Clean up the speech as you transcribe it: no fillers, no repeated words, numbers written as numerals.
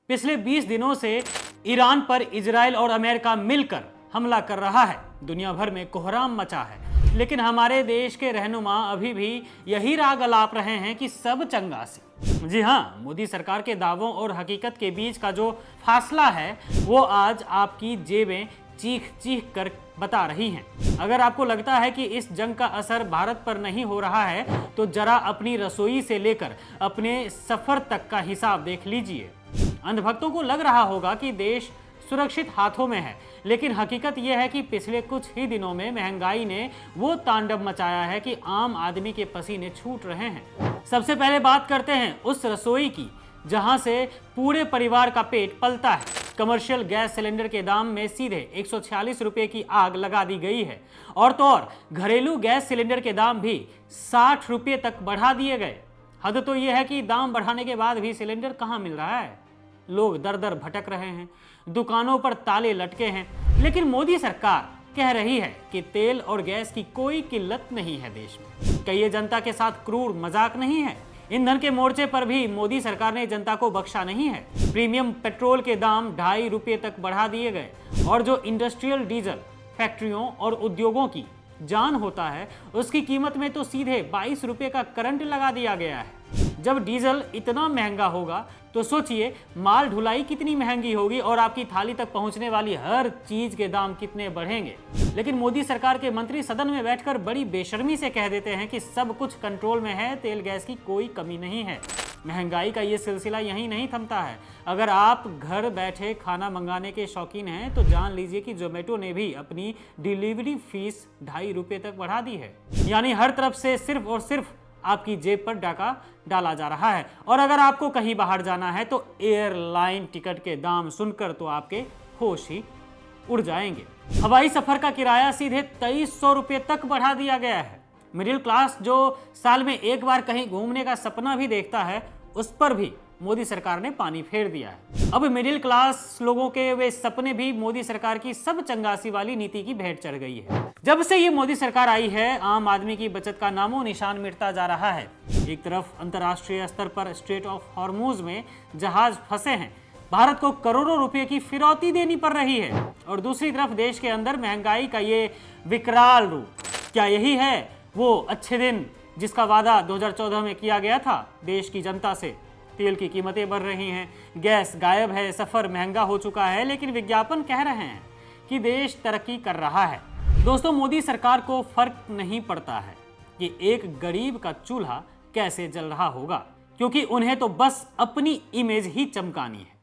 पिछले 20 दिनों से ईरान पर इजराइल और अमेरिका मिलकर हमला कर रहा है। दुनिया भर में कोहराम मचा है, लेकिन हमारे देश के रहनुमा अभी भी यही राग अलाप रहे हैं कि सब चंगासी। जी हाँ, मोदी सरकार के दावों और हकीकत के बीच का जो फासला है वो आज आपकी जेबें चीख चीख कर बता रही हैं। अगर आपको लगता है कि इस जंग का असर भारत पर नहीं हो रहा है तो जरा अपनी रसोई से लेकर अपने सफर तक का हिसाब देख लीजिए। अंधभक्तों को लग रहा होगा कि देश सुरक्षित हाथों में है, लेकिन हकीकत यह है कि पिछले कुछ ही दिनों में महंगाई ने वो तांडव मचाया है कि आम आदमी के पसीने छूट रहे हैं। सबसे पहले बात करते हैं उस रसोई की जहां से पूरे परिवार का पेट पलता है। कमर्शियल गैस सिलेंडर के दाम में सीधे 146 रुपए की आग लगा दी गई है, और तो और घरेलू गैस सिलेंडर के दाम भी 60 रुपए तक बढ़ा दिए गए। हद तो यह है कि दाम बढ़ाने के बाद भी सिलेंडर कहां मिल रहा है। लोग दर दर भटक रहे हैं, दुकानों पर ताले लटके हैं, लेकिन मोदी सरकार कह रही है कि तेल और गैस की कोई किल्लत नहीं है देश में। क्या ये जनता के साथ क्रूर मजाक नहीं है? ईंधन के मोर्चे पर भी मोदी सरकार ने जनता को बख्शा नहीं है। प्रीमियम पेट्रोल के दाम 2.5 रुपये तक बढ़ा दिए गए, और जो इंडस्ट्रियल डीजल फैक्ट्रियों और उद्योगों की जान होता है उसकी कीमत में तो सीधे 22 रुपये का करंट लगा दिया गया है। जब डीजल इतना महंगा होगा तो सोचिए माल ढुलाई कितनी महंगी होगी और आपकी थाली तक पहुंचने वाली हर चीज के दाम कितने बढ़ेंगे। लेकिन मोदी सरकार के मंत्री सदन में बैठकर बड़ी बेशर्मी से कह देते हैं कि सब कुछ कंट्रोल में है, तेल गैस की कोई कमी नहीं है। महंगाई का ये सिलसिला यहीं नहीं थमता है। अगर आप घर बैठे खाना मंगाने के शौकीन हैं तो जान लीजिए कि जोमेटो ने भी अपनी डिलीवरी फीस 2.5 रुपये तक बढ़ा दी है। यानी हर तरफ से सिर्फ और सिर्फ आपकी जेब पर डाका डाला जा रहा है। और अगर आपको कहीं बाहर जाना है तो एयरलाइन टिकट के दाम सुनकर तो आपके होश ही उड़ जाएंगे। हवाई सफर का किराया सीधे 2300 रुपये तक बढ़ा दिया गया है। मिडिल क्लास जो साल में एक बार कहीं घूमने का सपना भी देखता है उस पर भी मोदी सरकार ने पानी फेर दिया है। अब मिडिल क्लास लोगों के वे सपने भी मोदी सरकार की सब चंगासी वाली नीति की भेंट चढ़ गई है। जब से ये मोदी सरकार आई है आम आदमी की बचत का नामो निशान मिटता जा रहा है। एक तरफ अंतर्राष्ट्रीय स्तर पर स्ट्रेट ऑफ हॉर्मुज में जहाज फंसे हैं, भारत को करोड़ों रुपए की फिरौती देनी पड़ रही है, और दूसरी तरफ देश के अंदर महंगाई का ये विकराल रूप। क्या यही है वो अच्छे दिन जिसका वादा 2014 में किया गया था देश की जनता से? तेल की कीमतें बढ़ रही हैं, गैस गायब है, सफर महंगा हो चुका है, लेकिन विज्ञापन कह रहे हैं कि देश तरक्की कर रहा है। दोस्तों, मोदी सरकार को फर्क नहीं पड़ता है कि एक गरीब का चूल्हा कैसे जल रहा होगा, क्योंकि उन्हें तो बस अपनी इमेज ही चमकानी है।